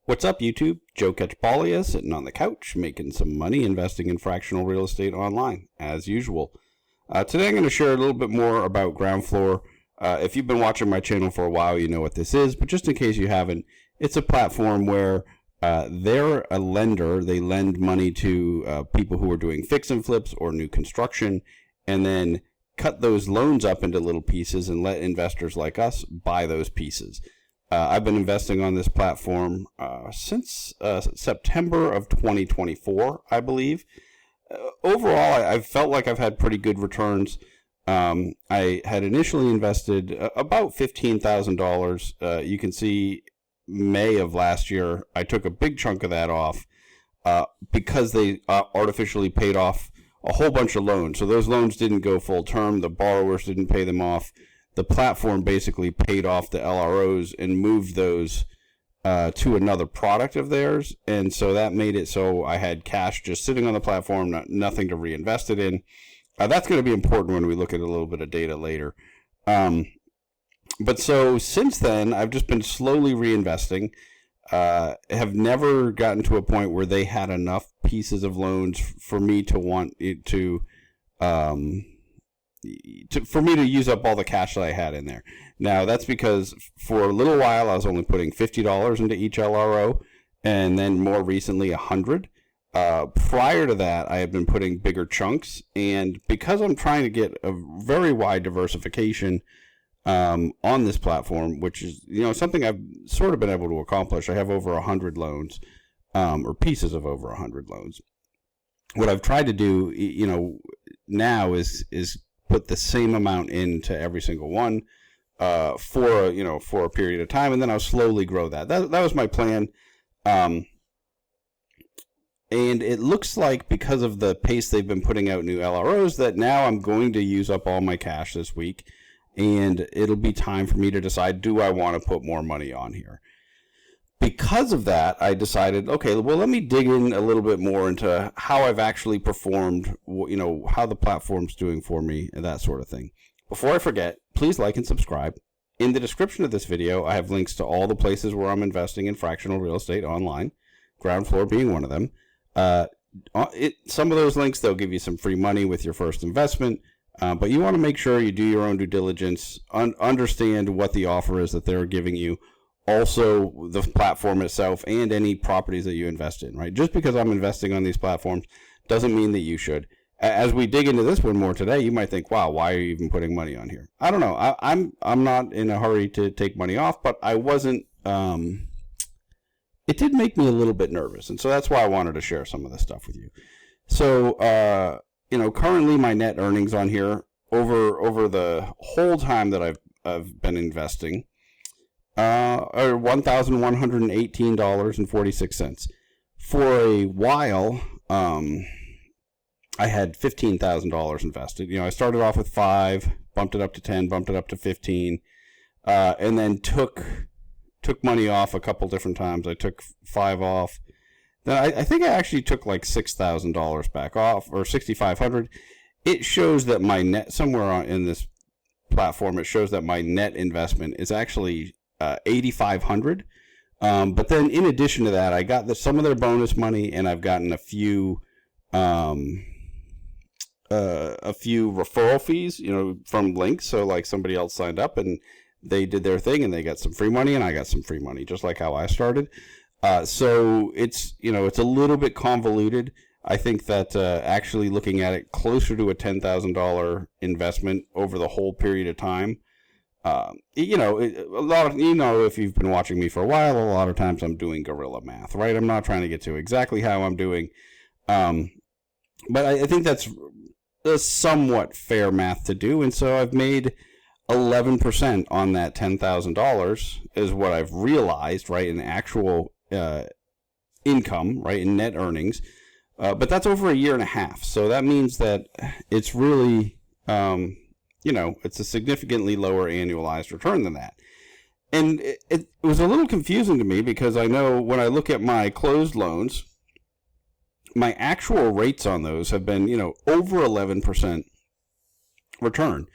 What's up, YouTube? Joe Catchpollia sitting on the couch, making some money investing in fractional real estate online, as usual. Today I'm going to share a little bit more about Groundfloor. If you've been watching my channel for a while, you know what this is, but just in case you haven't, it's a platform where they're a lender. They lend money to people who are doing fix and flips or new construction, and then cut those loans up into little pieces and let investors like us buy those pieces. I've been investing on this platform since September of 2024, I believe. Overall, I've felt like I've had pretty good returns. I had initially invested about $15,000. You can see May of last year, I took a big chunk of that off because they artificially paid off a whole bunch of loans. So those loans didn't go full term. The borrowers didn't pay them off. The platform basically paid off the LROs and moved those to another product of theirs. And so that made it so I had cash just sitting on the platform, nothing to reinvest it in. That's going to be important when we look at a little bit of data later. But so since then, I've just been slowly reinvesting. Have never gotten to a point where they had enough pieces of loans for me to want it for me to use up all the cash that I had in there. Now, that's because for a little while I was only putting $50 into each LRO, and then more recently $100. Prior to that, I had been putting bigger chunks, and because I'm trying to get a very wide diversification on this platform, which is something I've sort of been able to accomplish. I have over 100 loans, or pieces of over 100 loans. What I've tried to do, now is put the same amount into every single one for a period of time, and then I'll slowly grow that. That was my plan. And it looks like because of the pace they've been putting out new LROs that now I'm going to use up all my cash this week, and it'll be time for me to decide, do I want to put more money on here? Because of that, I decided, okay, well, let me dig in a little bit more into how I've actually performed, how the platform's doing for me, and that sort of thing. Before I forget, please like and subscribe. In the description of this video, I have links to all the places where I'm investing in fractional real estate online, Groundfloor being one of them. Some of those links, they'll give you some free money with your first investment, but you want to make sure you do your own due diligence, understand what the offer is that they're giving you, also the platform itself, and any properties that you invest in, right? Just because I'm investing on these platforms doesn't mean that you should. As we dig into this one more today, you might think, wow, why are you even putting money on here? I don't know. I'm not in a hurry to take money off, but I wasn't, it did make me a little bit nervous. And so that's why I wanted to share some of this stuff with you. So, currently my net earnings on here over the whole time that I've been investing, are $1,118.46. For a while, I had $15,000 invested. I started off with 5, bumped it up to 10, bumped it up to 15, and then took money off a couple different times. I took 5 off. Then I think I actually took like $6,000 back off, or $6,500. It shows that my net, somewhere in this platform, it shows that my net investment is actually $8,500. But then in addition to that, I got some of their bonus money, and I've gotten a few referral fees, from links. So like somebody else signed up and they did their thing and they got some free money, and I got some free money, just like how I started. So it's, it's a little bit convoluted. I think that actually looking at it closer to a $10,000 investment over the whole period of time, a lot of, if you've been watching me for a while, a lot of times I'm doing guerrilla math, right? I'm not trying to get to exactly how I'm doing. But I think that's a somewhat fair math to do. And so I've made 11% on that $10,000 is what I've realized, right, in actual income, right, in net earnings. But that's over a year and a half. So that means that it's really, it's a significantly lower annualized return than that. And it was a little confusing to me because I know when I look at my closed loans, my actual rates on those have been, over 11% return.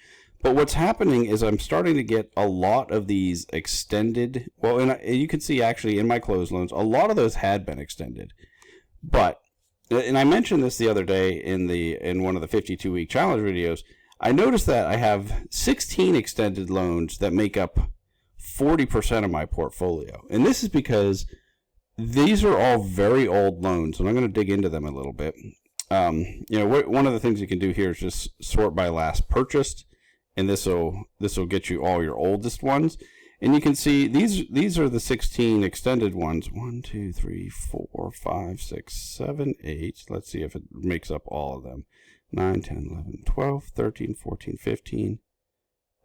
But what's happening is I'm starting to get a lot of these extended. Well, and you can see actually in my closed loans, a lot of those had been extended. But, and I mentioned this the other day in one of the 52-week challenge videos, I noticed that I have 16 extended loans that make up 40% of my portfolio. And this is because these are all very old loans, and I'm going to dig into them a little bit. One of the things you can do here is just sort by last purchased, and this will get you all your oldest ones. And you can see these are the 16 extended ones. 1, 2, 3, 4, 5, 6, 7, 8. Let's see if it makes up all of them. 9, 10, 11, 12, 13, 14, 15.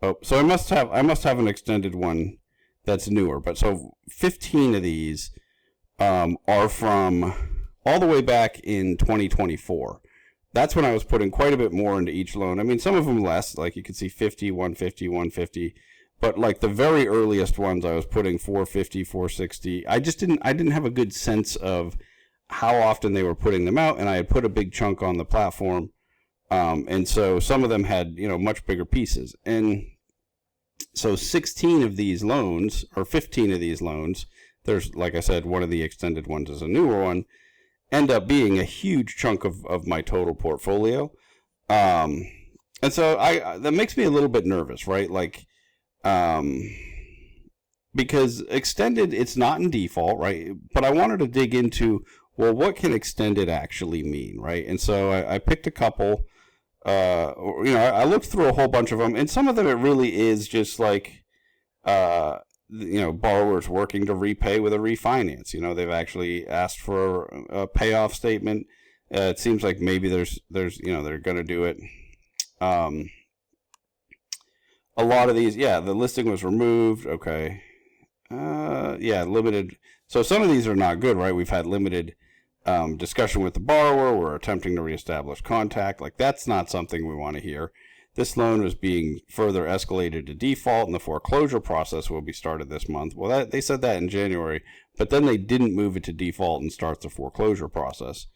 Oh, so I must have an extended one that's newer. But so 15 of these are from all the way back in 2024. That's when I was putting quite a bit more into each loan. I mean, some of them less, like you can see 50, 150, 150. But like the very earliest ones, I was putting 450, 460. I didn't have a good sense of how often they were putting them out, and I had put a big chunk on the platform. And so some of them had, much bigger pieces. And so 16 of these loans, or 15 of these loans, there's, like I said, one of the extended ones is a newer one, end up being a huge chunk of my total portfolio. And so that makes me a little bit nervous, right? Like, because extended, it's not in default, right? But I wanted to dig into, well, what can extended actually mean, right? And so I picked a couple. I looked through a whole bunch of them, and some of them it really is just like, borrowers working to repay with a refinance. They've actually asked for a payoff statement. It seems like maybe there's they're going to do it. A lot of these, the listing was removed. Okay. Limited. So some of these are not good, right? We've had limited discussion with the borrower. We're attempting to reestablish contact. Like, that's not something we want to hear. This loan was being further escalated to default, and the foreclosure process will be started this month. Well, they said that in January, but then they didn't move it to default and start the foreclosure process.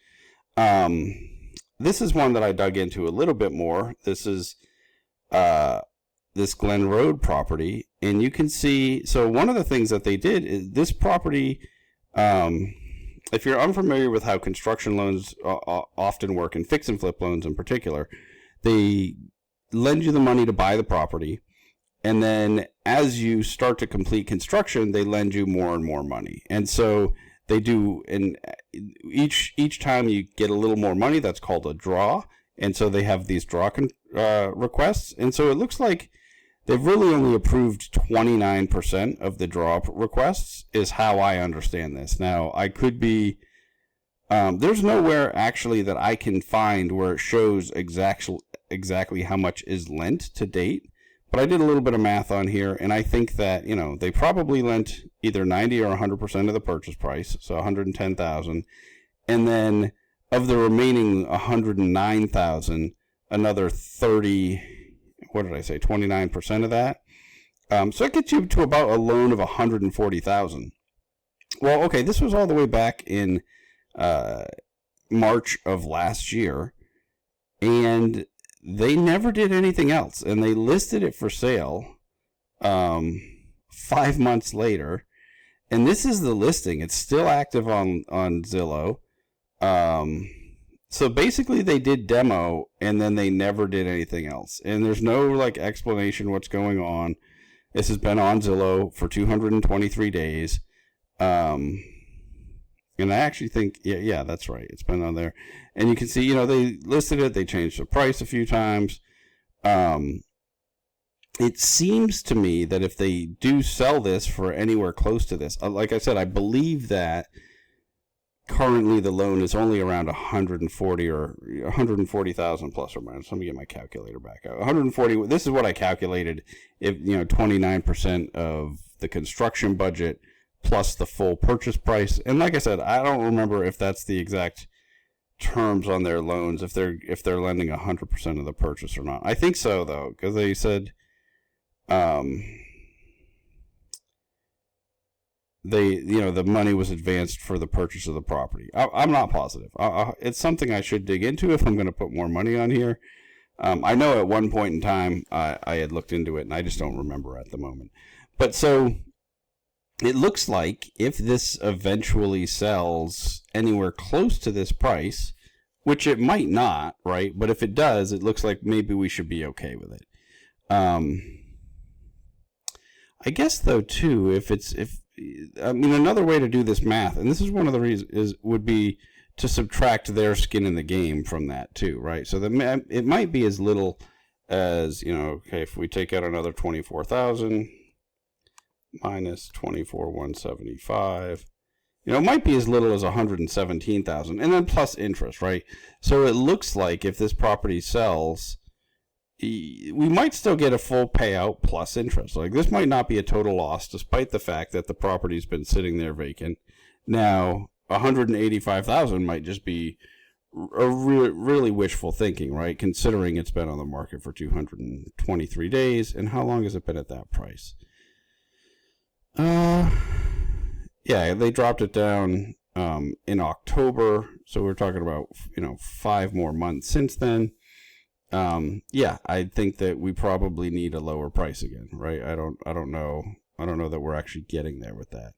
This is one that I dug into a little bit more. This is this Glen Road property, and you can see, so one of the things that they did is this property, if you're unfamiliar with how construction loans often work, and fix and flip loans in particular, they lend you the money to buy the property, and then as you start to complete construction, they lend you more and more money. And so they do, and each time you get a little more money, that's called a draw. And so they have these draw requests. And so it looks like they've really only approved 29% of the draw requests, is how I understand this. Now, I could be, there's nowhere actually that I can find where it shows exactly how much is lent to date. But I did a little bit of math on here, and I think that, they probably lent either 90 or 100% of the purchase price, so $110,000. And then of the remaining $109,000, another 29% of that. So it gets you to about a loan of $140,000. Well, okay, this was all the way back in March of last year, and they never did anything else, and they listed it for sale 5 months later. And this is the listing. It's still active on Zillow. So basically they did demo, and then they never did anything else. And there's no explanation what's going on. This has been on Zillow for 223 days. And I actually think, yeah, that's right. It's been on there. And you can see, they listed it. They changed the price a few times. It seems to me that if they do sell this for anywhere close to this, like I said, I believe that currently the loan is only around 140 or 140,000 plus or minus. Let me get my calculator back out. 140. This is what I calculated. If 29% of the construction budget plus the full purchase price. And like I said, I don't remember if that's the exact terms on their loans, if they're lending 100% of the purchase or not. I think so though, because they said the money was advanced for the purchase of the property. I'm not positive. It's something I should dig into if I'm going to put more money on here. I know at one point in time I had looked into it, and I just don't remember at the moment. But so it looks like if this eventually sells anywhere close to this price, which it might not, right? But if it does, it looks like maybe we should be okay with it. I guess though too, if another way to do this math, and this is one of the reasons, would be to subtract their skin in the game from that too, right? So it might be as little as, okay, if we take out another 24,000 minus 24,175, it might be as little as 117,000, and then plus interest, right? So it looks like if this property sells, we might still get a full payout plus interest. Like, this might not be a total loss, despite the fact that the property's been sitting there vacant. Now, 185,000 might just be a really wishful thinking, right? Considering it's been on the market for 223 days, and how long has it been at that price? Yeah, they dropped it down in October, so we're talking about 5 more months since then. Yeah, I think that we probably need a lower price again, right? I don't know that we're actually getting there with that.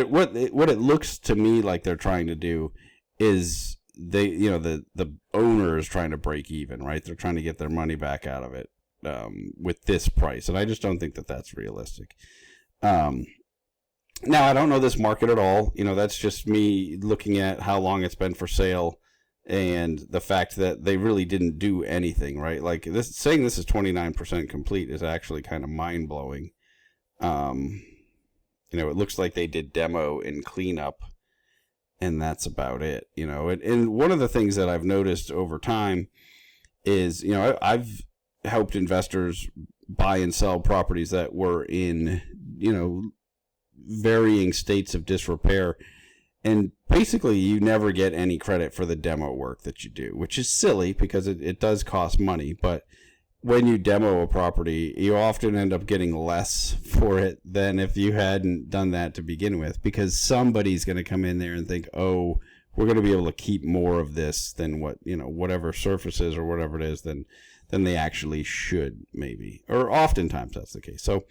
What it looks to me like they're trying to do is the owner is trying to break even, right? They're trying to get their money back out of it with this price, and I just don't think that that's realistic. Now, I don't know this market at all. That's just me looking at how long it's been for sale and the fact that they really didn't do anything, right? Like, saying this is 29% complete is actually kind of mind-blowing. It looks like they did demo and cleanup, and that's about it. And one of the things that I've noticed over time is, I've helped investors buy and sell properties that were in, varying states of disrepair. And basically, you never get any credit for the demo work that you do, which is silly because it does cost money. But when you demo a property, you often end up getting less for it than if you hadn't done that to begin with, because somebody's going to come in there and think, oh, we're going to be able to keep more of this than whatever surfaces or whatever it is than they actually should, maybe. Or oftentimes that's the case. So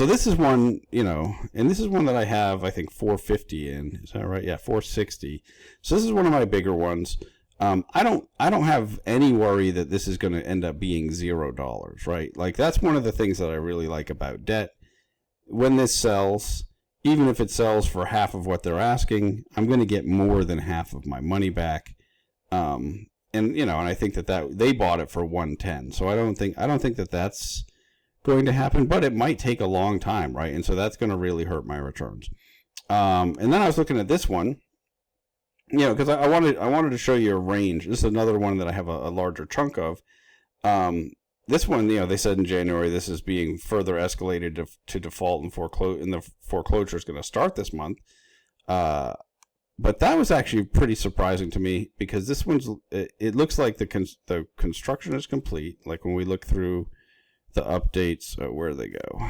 this is one, and this is one that I have, I think, 450 in. Is that right? Yeah, 460. So this is one of my bigger ones. I don't have any worry that this is going to end up being $0, right? Like, that's one of the things that I really like about debt. When this sells, even if it sells for half of what they're asking, I'm going to get more than half of my money back. And I think that they bought it for 110. So I don't think that that's going to happen, but it might take a long time, right? And so that's going to really hurt my returns. And then I was looking at this one, because I wanted to show you a range. This is another one that I have a larger chunk of. This one, they said in January this is being further escalated to default and the foreclosure is going to start this month. But that was actually pretty surprising to me, because this one's, it looks like the construction is complete. Like, when we look through the updates, where do they go?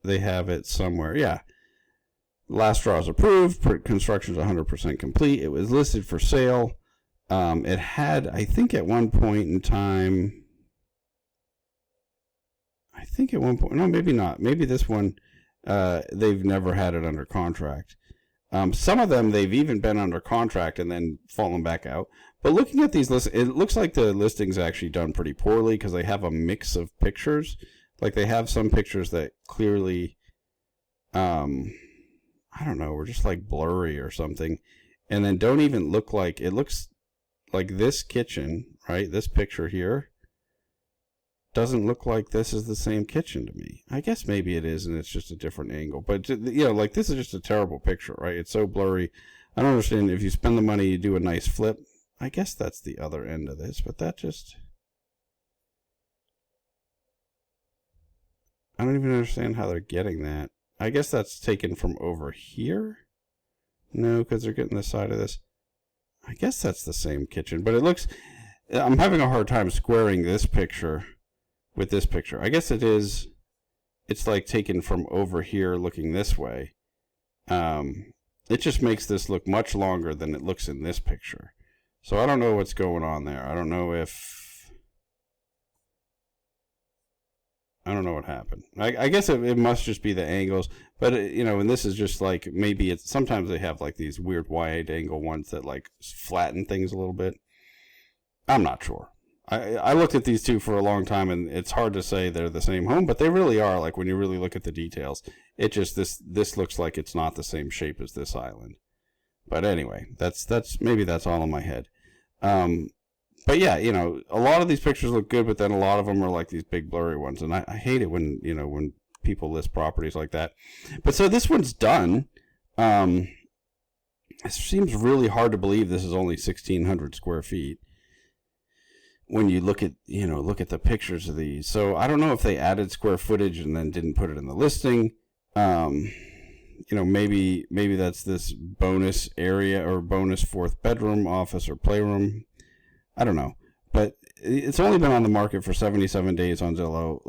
They have it somewhere. Yeah. Last draw is approved. Construction is 100% complete. It was listed for sale. It had, I think at one point in time, no, maybe not. Maybe this one, they've never had it under contract. Some of them, they've even been under contract and then fallen back out. But looking at these lists, it looks like the listing's actually done pretty poorly, because they have a mix of pictures. Like, they have some pictures that clearly, I don't know, were just like blurry or something. And then don't even look like, it looks like this kitchen, right? This picture here doesn't look like this is the same kitchen to me. I guess maybe it is, and it's just a different angle. But, like, this is just a terrible picture, right? It's so blurry. I don't understand. If you spend the money, you do a nice flip. I guess that's the other end of this, but that just, I don't even understand how they're getting that. I guess that's taken from over here. No, because they're getting the side of this. I guess that's the same kitchen, but it looks, I'm having a hard time squaring this picture with this picture. I guess it is, it's like taken from over here looking this way. it just makes this look much longer than it looks in this picture. So I don't know what's going on there. I don't know what happened. I guess it must just be the angles, but and this is just like, maybe it's, sometimes they have like these weird wide angle ones that like flatten things a little bit. I'm not sure. I looked at these two for a long time, and it's hard to say they're the same home, but they really are. Like, when you really look at the details, it just, this looks like it's not the same shape as this island. But anyway, maybe that's all in my head. But yeah, a lot of these pictures look good, but then a lot of them are like these big blurry ones, and I hate it when people list properties like that. But so this one's done. It seems really hard to believe this is only 1,600 square feet when you look at the pictures of these. So I don't know if they added square footage and then didn't put it in the listing. Maybe that's this bonus area or bonus fourth bedroom, office, or playroom. I don't know. But it's only been on the market for 77 days on Zillow.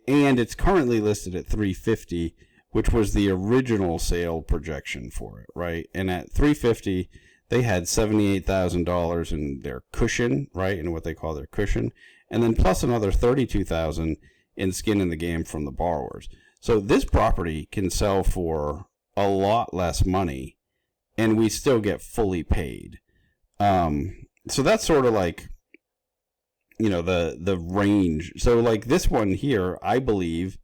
And it's currently listed at $350, which was the original sale projection for it, right? And at $350, they had $78,000 in their cushion, right, in what they call their cushion, and then plus another $32,000 in skin in the game from the borrowers. So this property can sell for a lot less money, and we still get fully paid. So that's sort of like, the range. So like this one here, I believe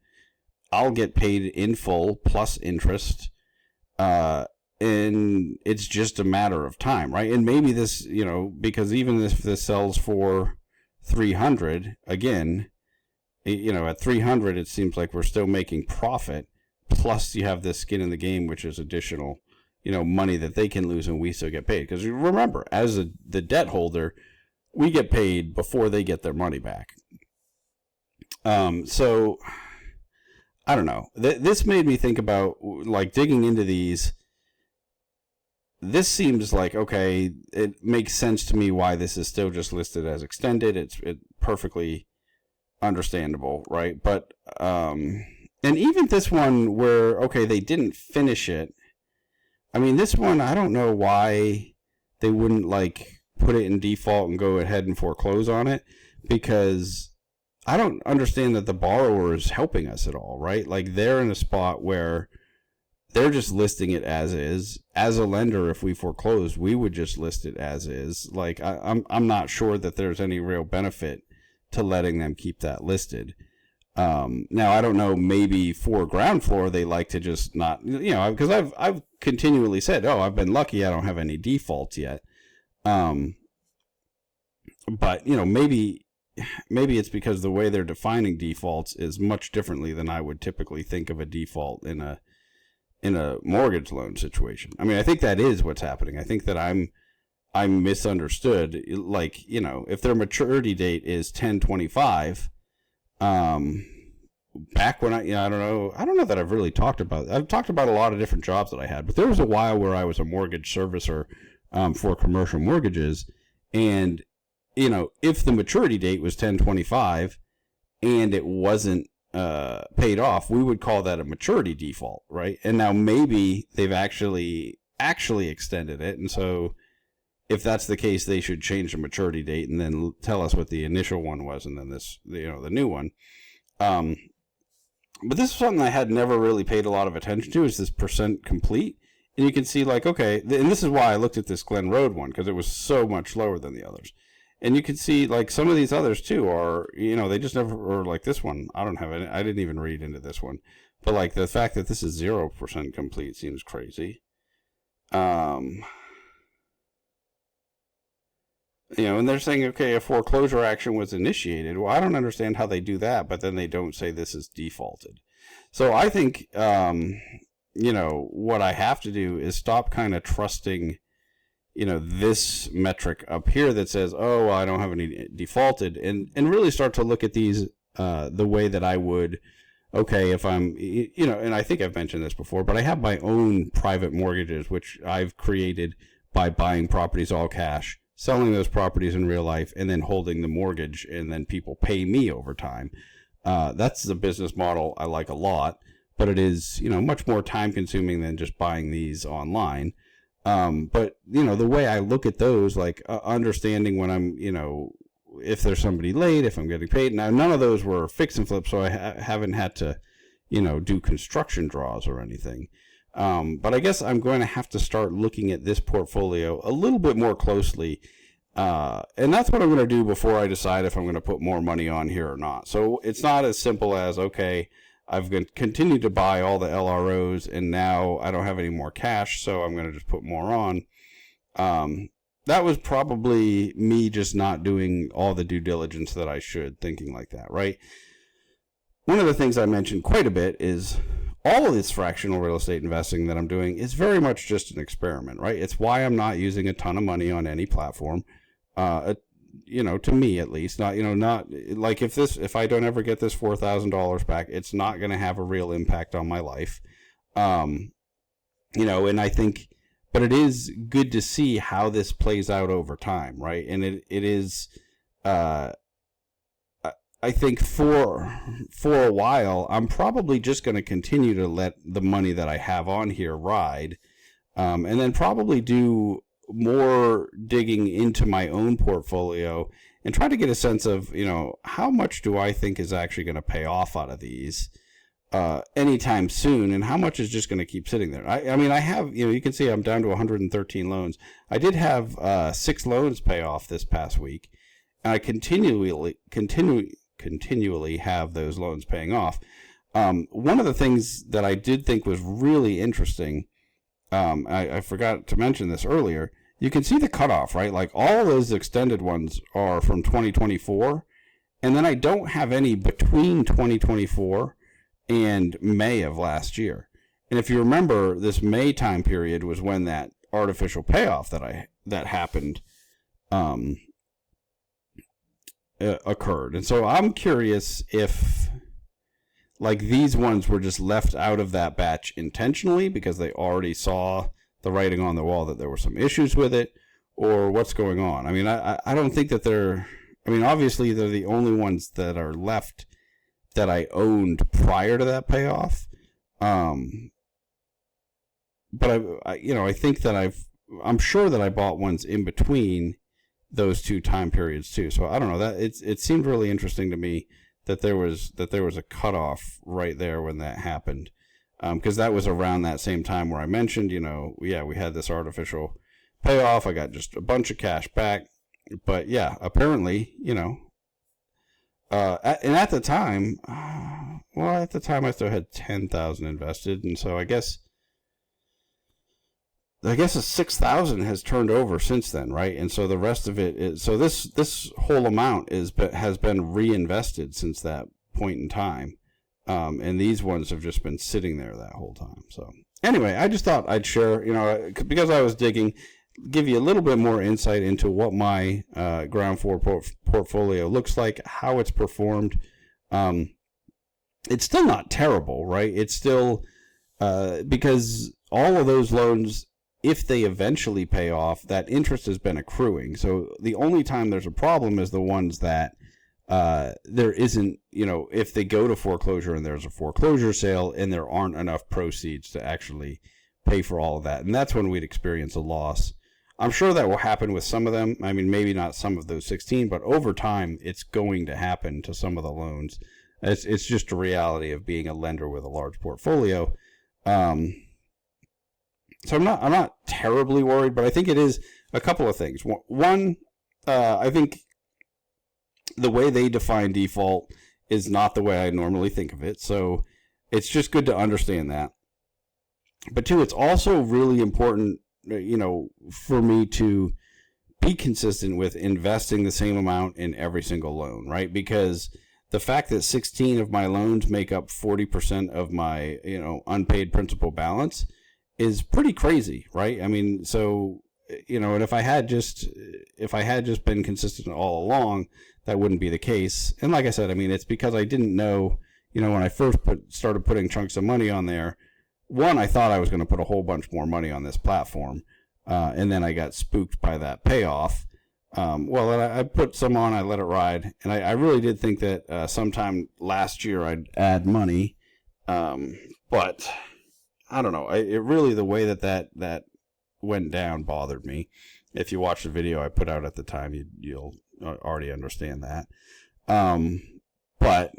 I'll get paid in full plus interest, and it's just a matter of time, right? And maybe this, because even if this sells for 300, again, at 300, it seems like we're still making profit. Plus you have this skin in the game, which is additional, money that they can lose and we still get paid. Because remember, as the debt holder, we get paid before they get their money back. So I don't know. This made me think about, like, digging into these. This seems like, okay, it makes sense to me why this is still just listed as extended. It's perfectly understandable, right? But and even this one where, okay, they didn't finish it. I mean, this one, I don't know why they wouldn't like put it in default and go ahead and foreclose on it, because I don't understand that the borrower is helping us at all, right? Like, they're in a spot where they're just listing it as is. As a lender, if we foreclose, we would just list it as is. Like, I'm not sure that there's any real benefit to letting them keep that listed. Now, I don't know, maybe for Groundfloor, they like to just not, because I've continually said, I've been lucky I don't have any defaults yet. But, maybe it's because the way they're defining defaults is much differently than I would typically think of a default in a mortgage loan situation. I mean, I think that is what's happening. I think that I'm misunderstood. Like, if their maturity date is 10/25, back when I don't know that I've really talked about. I've talked about a lot of different jobs that I had, but there was a while where I was a mortgage servicer for commercial mortgages, and if the maturity date was 10/25 and it wasn't paid off, we would call that a maturity default, right? And now maybe they've actually extended it, and so if that's the case, they should change the maturity date and then tell us what the initial one was, and then this, the new one. But this is something I had never really paid a lot of attention to, is this percent complete. And you can see, like, okay, and this is why I looked at this Glen Road one, because it was so much lower than the others. And you can see, like, some of these others, too, are, they just never, or like this one, I don't have any, I didn't even read into this one. But, like, the fact that this is 0% complete seems crazy. And they're saying, okay, a foreclosure action was initiated. Well, I don't understand how they do that, but then they don't say this is defaulted. So I think, what I have to do is stop kind of trusting, this metric up here that says, oh, well, I don't have any defaulted, and really start to look at these the way that I would, okay, if I'm, and I think I've mentioned this before, but I have my own private mortgages, which I've created by buying properties all cash, selling those properties in real life, and then holding the mortgage, and then people pay me over time. That's the business model I like a lot. but it is, much more time consuming than just buying these online. But the way I look at those, like understanding when I'm, if there's somebody late, if I'm getting paid. Now, none of those were fix and flip, so I haven't had to, do construction draws or anything. But I guess I'm going to have to start looking at this portfolio a little bit more closely. And that's what I'm going to do before I decide if I'm going to put more money on here or not. So it's not as simple as, okay, I've continued to buy all the LROs and now I don't have any more cash, so I'm going to just put more on. That was probably me just not doing all the due diligence that I should, thinking like that, right? One of the things I mentioned quite a bit is all of this fractional real estate investing that I'm doing is very much just an experiment, right? It's why I'm not using a ton of money on any platform. To me at least, not like if I don't ever get this $4,000 back, it's not going to have a real impact on my life. And I think, but it is good to see how this plays out over time, right? And it is, I think for a while, I'm probably just going to continue to let the money that I have on here ride, and then probably do more digging into my own portfolio and try to get a sense of, how much do I think is actually going to pay off out of these anytime soon, and how much is just going to keep sitting there. I mean, I have, you can see I'm down to 113 loans. I did have 6 loans pay off this past week, and I continually have those loans paying off. One of the things that I did think was really interesting, I forgot to mention this earlier. You can see the cutoff, right? Like all those extended ones are from 2024, and then I don't have any between 2024 and May of last year. And if you remember, this May time period was when that artificial payoff that happened occurred. And so I'm curious if like these ones were just left out of that batch intentionally because they already saw the writing on the wall that there were some issues with it, or what's going on. I mean, I don't think that obviously they're the only ones that are left that I owned prior to that payoff. But I think that I'm sure that I bought ones in between those two time periods too. So I don't know, that it seemed really interesting to me that there was a cutoff right there when that happened, because that was around that same time where I mentioned, we had this artificial payoff. I got just a bunch of cash back, but yeah, apparently, and at the time, I still had 10,000 invested, and so I guess a 6,000 has turned over since then, right? And so the rest of it is, so this whole amount has been reinvested since that point in time, and these ones have just been sitting there that whole time. So anyway, I just thought I'd share, because I was digging, give you a little bit more insight into what my Groundfloor portfolio looks like, how it's performed. It's still not terrible, right? It's still because all of those loans, if they eventually pay off, that interest has been accruing. So the only time there's a problem is the ones that there isn't, if they go to foreclosure and there's a foreclosure sale and there aren't enough proceeds to actually pay for all of that. And that's when we'd experience a loss. I'm sure that will happen with some of them. I mean, maybe not some of those 16, but over time, it's going to happen to some of the loans. It's just a reality of being a lender with a large portfolio. So I'm not terribly worried, but I think it is a couple of things. One, I think the way they define default is not the way I normally think of it. So it's just good to understand that. But two, it's also really important, for me to be consistent with investing the same amount in every single loan, right? Because the fact that 16 of my loans make up 40% of my, unpaid principal balance is pretty crazy, right? I mean, so, and if I had just been consistent all along, that wouldn't be the case. And like I said, I mean, it's because I didn't know, when I first started putting chunks of money on there, one, I thought I was going to put a whole bunch more money on this platform. And then I got spooked by that payoff. I put some on, I let it ride. And I really did think that sometime last year I'd add money. But I don't know. It really, the way that went down bothered me. If you watch the video I put out at the time, you'll already understand that. But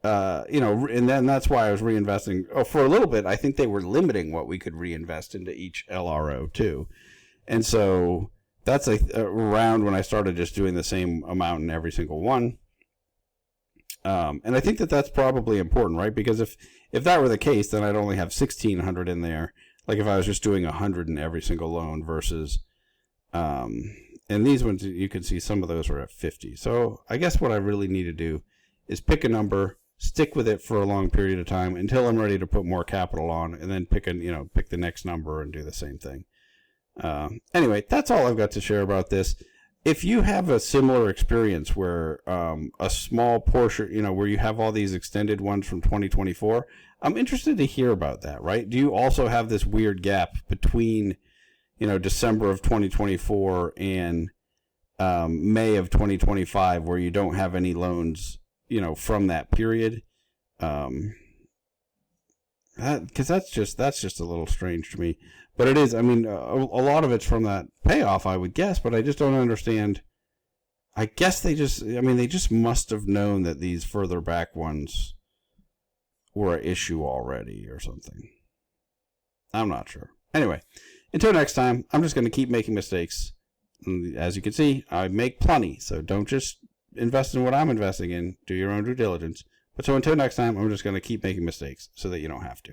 and then that's why I was reinvesting. Oh, for a little bit, I think they were limiting what we could reinvest into each LRO too. And so that's around when I started just doing the same amount in every single one. And I think that's probably important, right? Because if that were the case, then I'd only have 1,600 in there. Like if I was just doing 100 in every single loan versus, and these ones, you can see some of those are at 50. So I guess what I really need to do is pick a number, stick with it for a long period of time until I'm ready to put more capital on, and then pick the next number and do the same thing. Anyway, that's all I've got to share about this. If you have a similar experience where a small portion, where you have all these extended ones from 2024, I'm interested to hear about that, right? Do you also have this weird gap between, December of 2024 and May of 2025 where you don't have any loans, from that period? Because that's just a little strange to me. But it is, a lot of it's from that payoff, I would guess, but I just don't understand. I guess they just must have known that these further back ones were an issue already or something. I'm not sure. Anyway, until next time, I'm just going to keep making mistakes. And as you can see, I make plenty, so don't just invest in what I'm investing in. Do your own due diligence. But so until next time, I'm just going to keep making mistakes so that you don't have to.